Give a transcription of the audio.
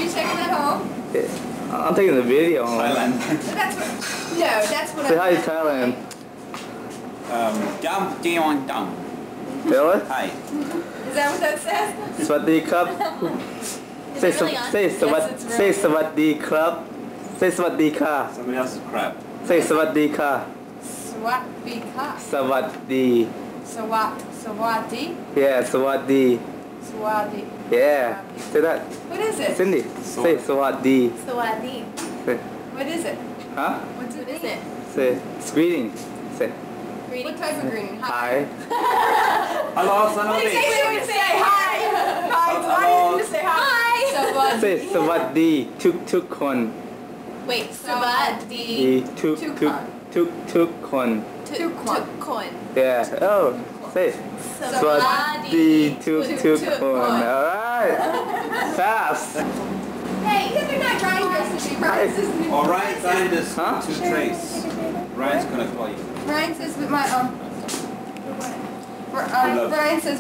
you taking that home? Yeah. I'm taking the video home. Thailand. That's what. No, that's what. Say hi to Thailand. Jump, Jion, jump. Really? Hi. Is that what that says? สวัสดีครับ say really on? say สวัส Yes, it's say really สวัสดีครับ say สวัสดีค่ะ Somebody else's crap. say สวัสดีค่ะ Swat-vi-ka. สวัสดี Swati. yeah สวัสดี Swati. yeah say that What is it? Cindy say สวัสดี Sawadi. say What is it? huh What's What it? is it? say greeting say What type of green? hi Hello, What do somebody. you say when you say hi? Hi. Why didn't you say hi? say สวัสดีทุกคน Wait, Sawadi. ทุกคน Tukon. yeah oh say สวัสดีทุกคน alright fast Hey, you're not trying to be Ryan's is All right, scientists Huh? to trace. Ryan's gonna call you. Ryan says that my Ryan says